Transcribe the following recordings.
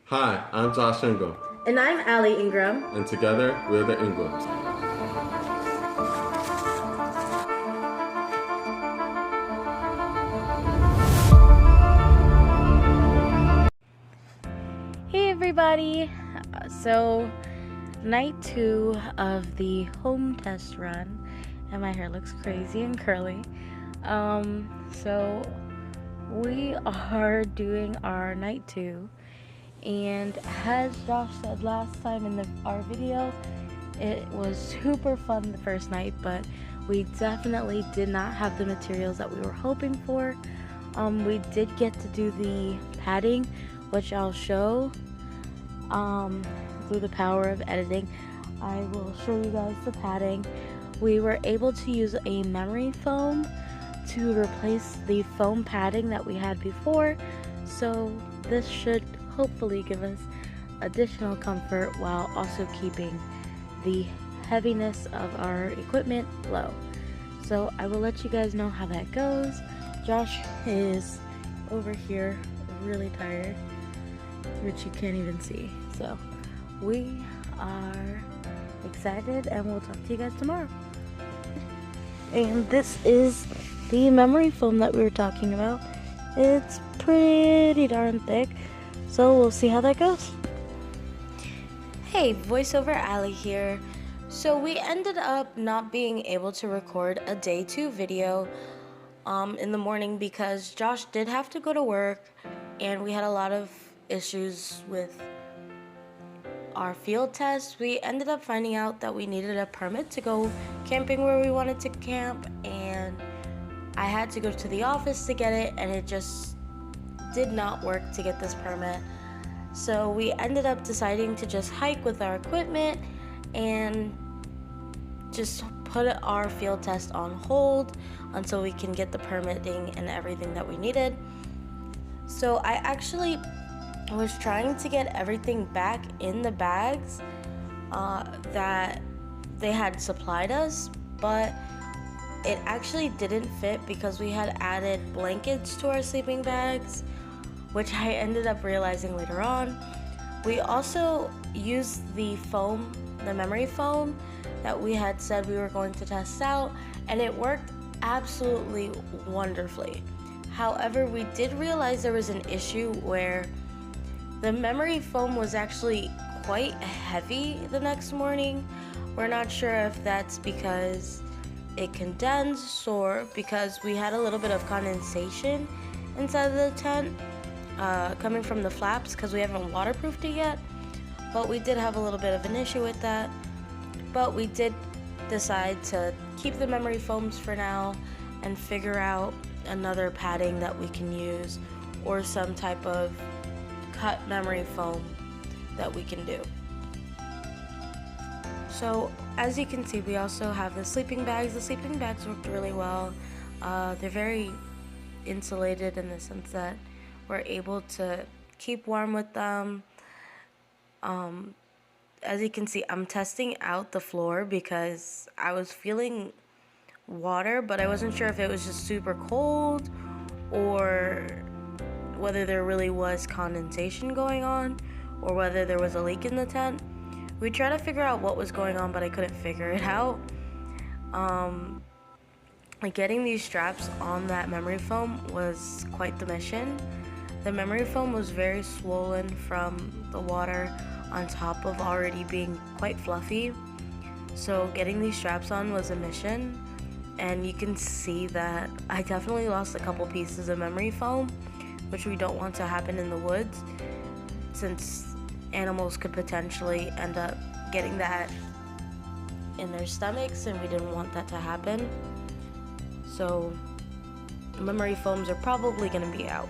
Hi, I'm Josh Ingram, And I'm Allie Ingram. and together we're the Ingrams. Hey everybody! So, night 2 of the home test run, and my hair looks crazy and curly. So we are doing our night 2, and as Josh said last time in our video, it was super fun the first night, but we definitely did not have the materials that we were hoping for. We did get to do the padding, which I'll show through the power of editing. I will show you guys the padding. We were able to use a memory foam to replace the foam padding that we had before, so this should hopefully give us additional comfort while also keeping the heaviness of our equipment low. So I will let you guys know how that goes. Josh is over here really tired, which you can't even see. So we are excited, and we'll talk to you guys tomorrow. And this is the memory foam that we were talking about. It's pretty darn thick, so we'll see how that goes. Hey, voiceover Allie here. So we ended up not being able to record a day 2 video in the morning because Josh did have to go to work, and we had a lot of issues with our field test. We ended up finding out that we needed a permit to go camping where we wanted to camp, and I had to go to the office to get it, and it just did not work to get this permit. So we ended up deciding to just hike with our equipment and just put our field test on hold until we can get the permitting and everything that we needed. So I actually was trying to get everything back in the bags that they had supplied us, but it actually didn't fit because we had added blankets to our sleeping bags, which I ended up realizing later on. We also used the foam, the memory foam that we had said we were going to test out, and it worked absolutely wonderfully. However, we did realize there was an issue where the memory foam was actually quite heavy the next morning. We're not sure if that's because it condensed or because we had a little bit of condensation inside of the tent coming from the flaps because we haven't waterproofed it yet. But we did have a little bit of an issue with that. But we did decide to keep the memory foams for now and figure out another padding that we can use or some type of cut memory foam that we can do. So as you can see, we also have the sleeping bags. The sleeping bags worked really well. They're very insulated in the sense that we're able to keep warm with them. As you can see, I'm testing out the floor because I was feeling water, but I wasn't sure if it was just super cold or whether there really was condensation going on or whether there was a leak in the tent. We tried to figure out what was going on, but I couldn't figure it out. Getting these straps on that memory foam was quite the mission. The memory foam was very swollen from the water on top of already being quite fluffy. So getting these straps on was a mission, and you can see that I definitely lost a couple pieces of memory foam, which we don't want to happen in the woods since animals could potentially end up getting that in their stomachs, and we didn't want that to happen. So memory foams are probably going to be out.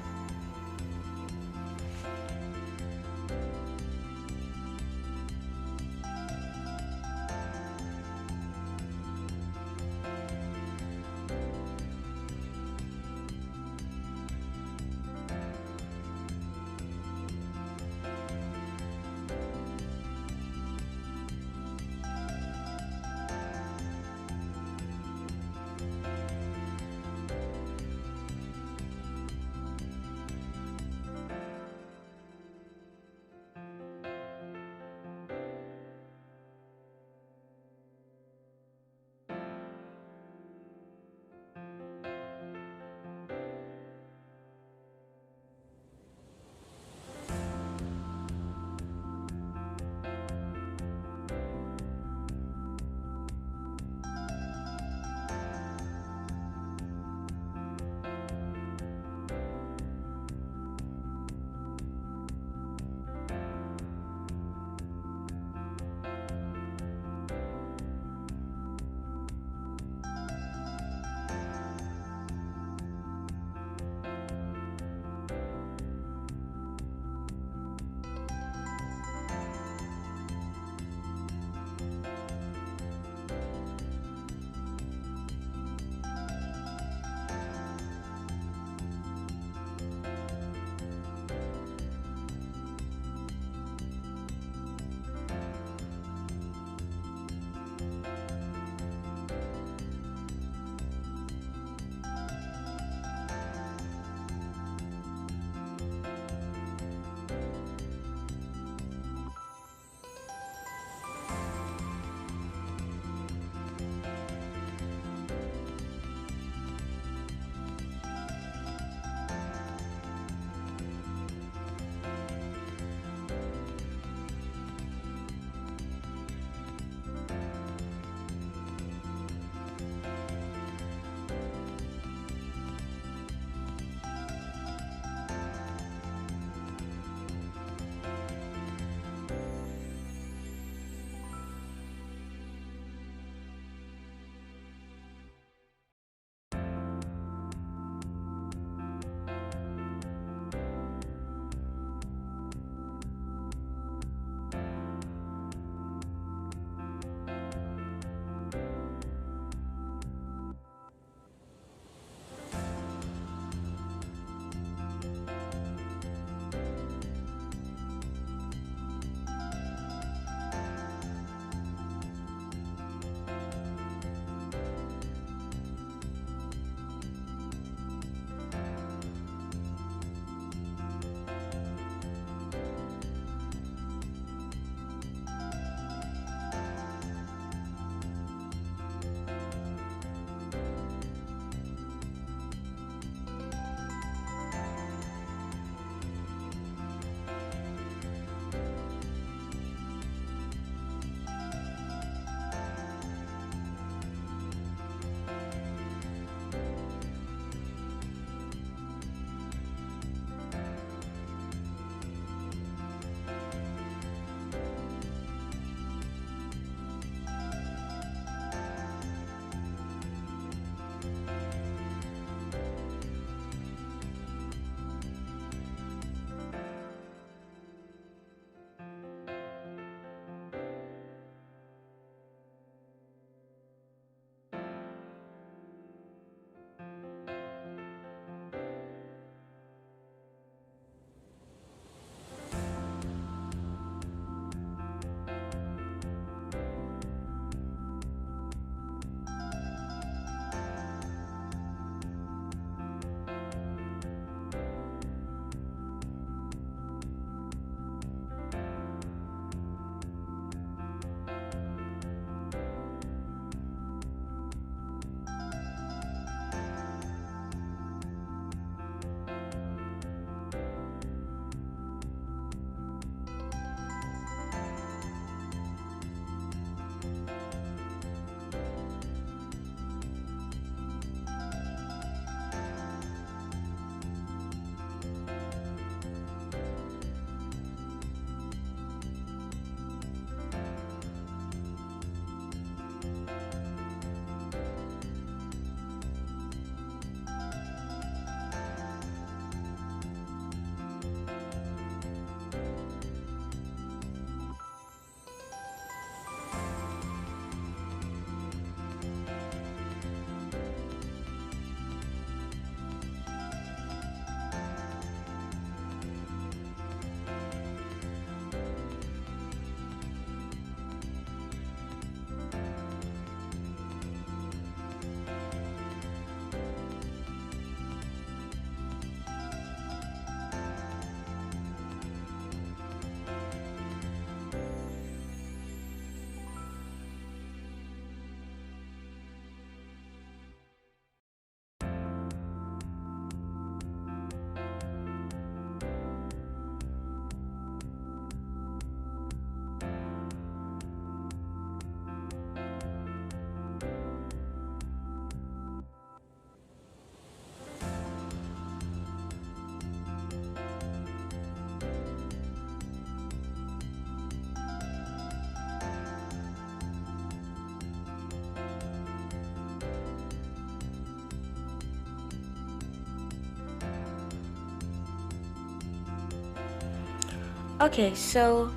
Okay, so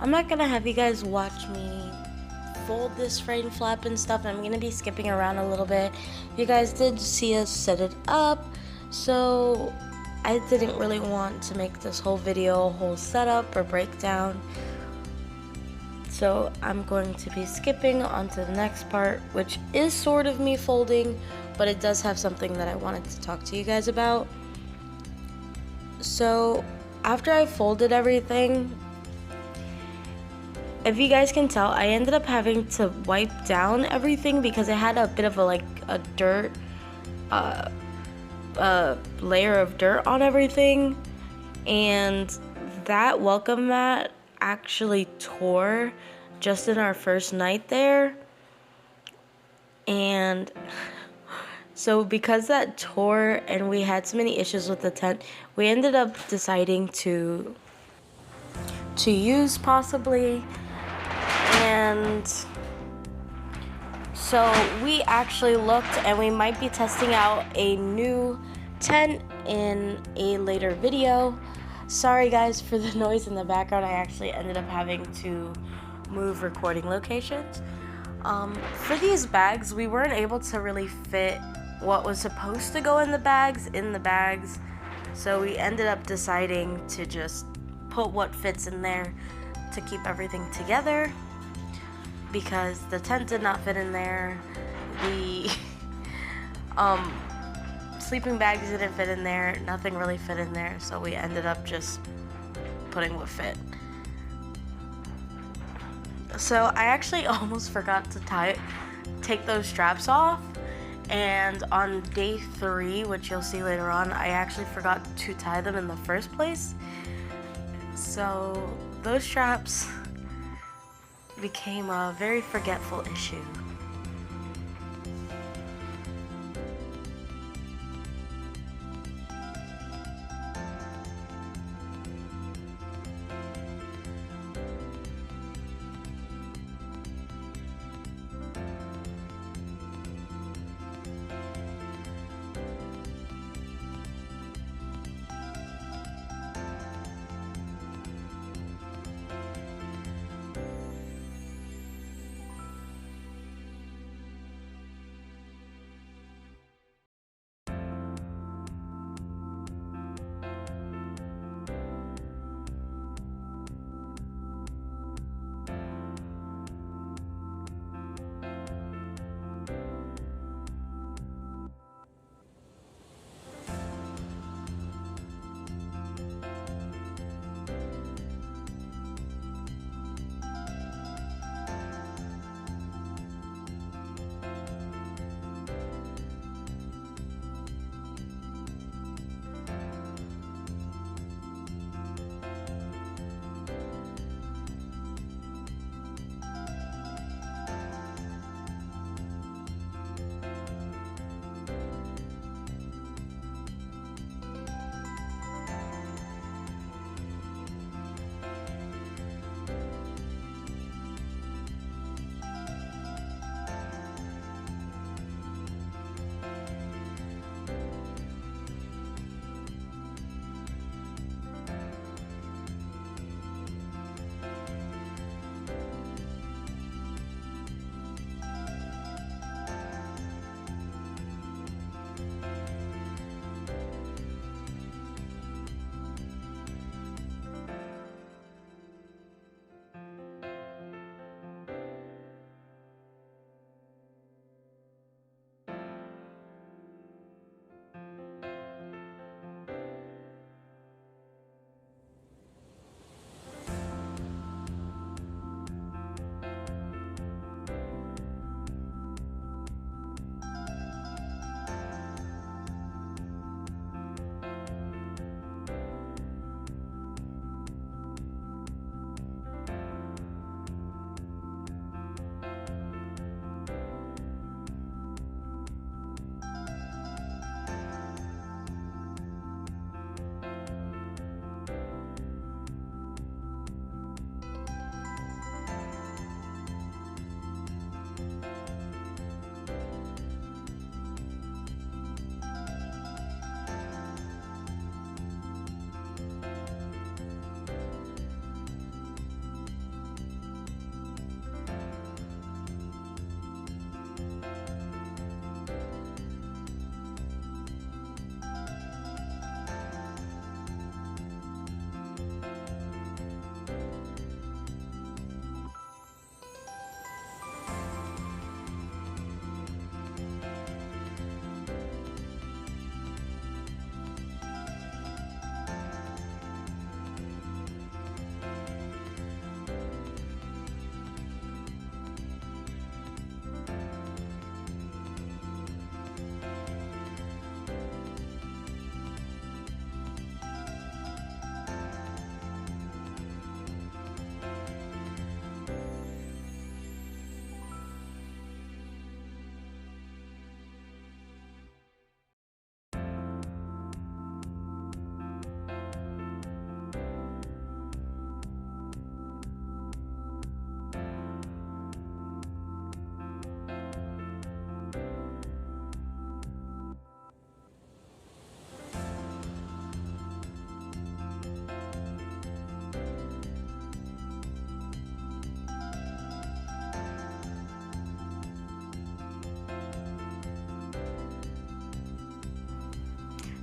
I'm not gonna have you guys watch me fold this rain flap and stuff. I'm gonna be skipping around a little bit. You guys did see us set it up, so I didn't really want to make this whole video a whole setup or breakdown. So I'm going to be skipping onto the next part, which is sort of me folding, but it does have something that I wanted to talk to you guys about. So after I folded everything, if you guys can tell, I ended up having to wipe down everything because it had a bit of a dirt, layer of dirt on everything, and that welcome mat actually tore just in our first night there. And so because that tore and we had so many issues with the tent, we ended up deciding to use possibly. And so we actually looked, and we might be testing out a new tent in a later video. Sorry guys for the noise in the background. I actually ended up having to move recording locations. For these bags, we weren't able to really fit what was supposed to go in the bags, so we ended up deciding to just put what fits in there to keep everything together, because the tent did not fit in there, the sleeping bags didn't fit in there, nothing really fit in there, so we ended up just putting what fit. So I actually almost forgot to take those straps off, and on day 3, which you'll see later on, I actually forgot to tie them in the first place. So those straps became a very forgetful issue.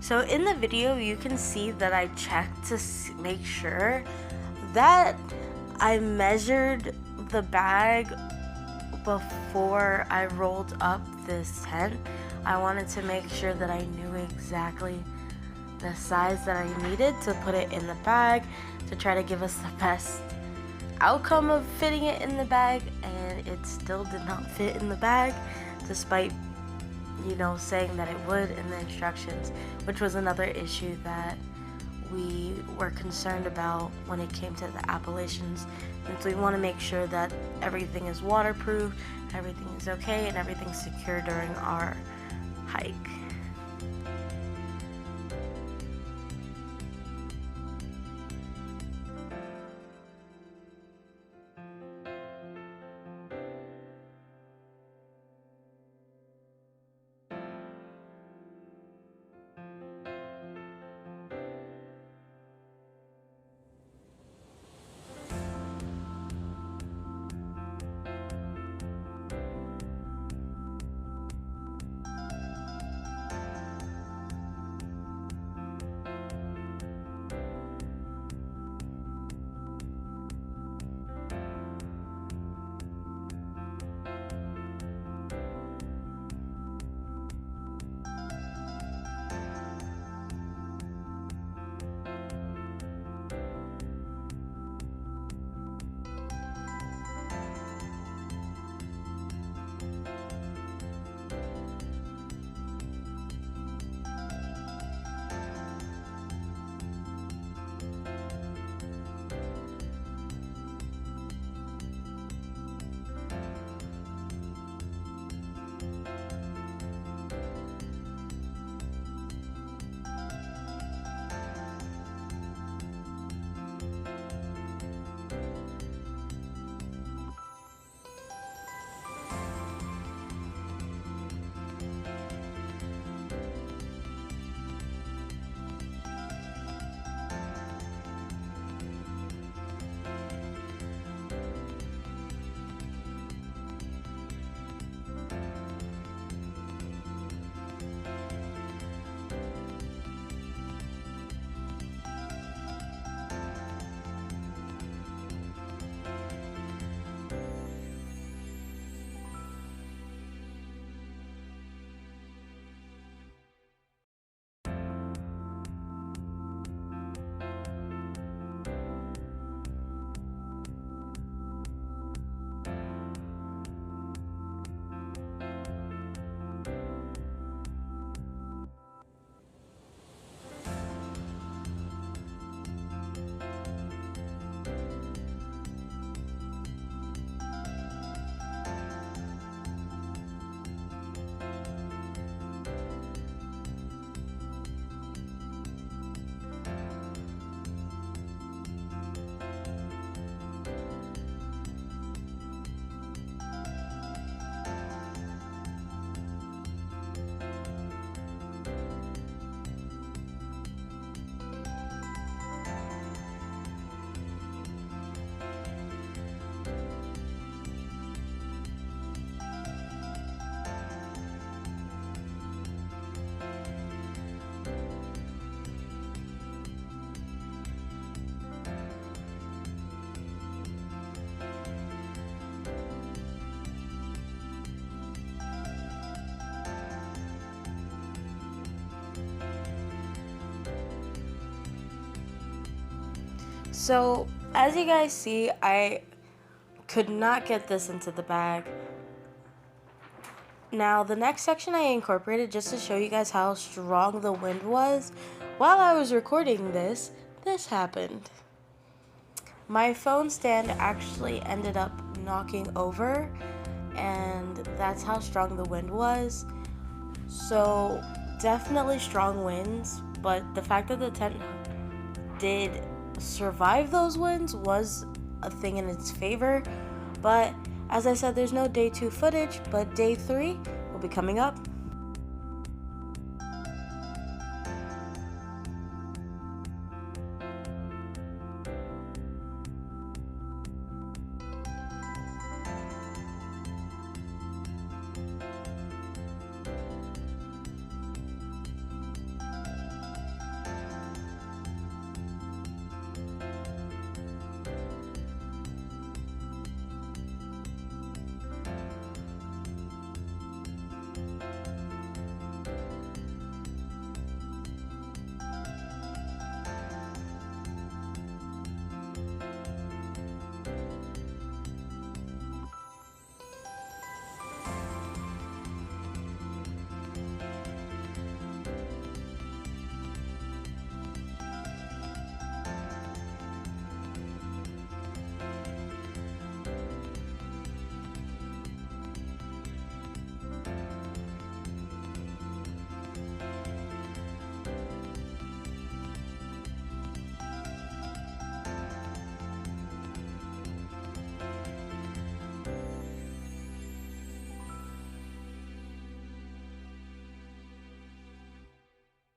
So in the video, you can see that I checked to make sure that I measured the bag before I rolled up this tent. I wanted to make sure that I knew exactly the size that I needed to put it in the bag to try to give us the best outcome of fitting it in the bag, and it still did not fit in the bag despite saying that it would in the instructions, which was another issue that we were concerned about when it came to the Appalachians. And so we want to make sure that everything is waterproof, everything is okay, and everything's secure during our hike. So, as you guys see, I could not get this into the bag. Now, the next section I incorporated just to show you guys how strong the wind was. While I was recording this happened. My phone stand actually ended up knocking over, and that's how strong the wind was. So, definitely strong winds, but the fact that the tent did survive those winds was a thing in its favor. But as I said, there's no day 2 footage, but day 3 will be coming up.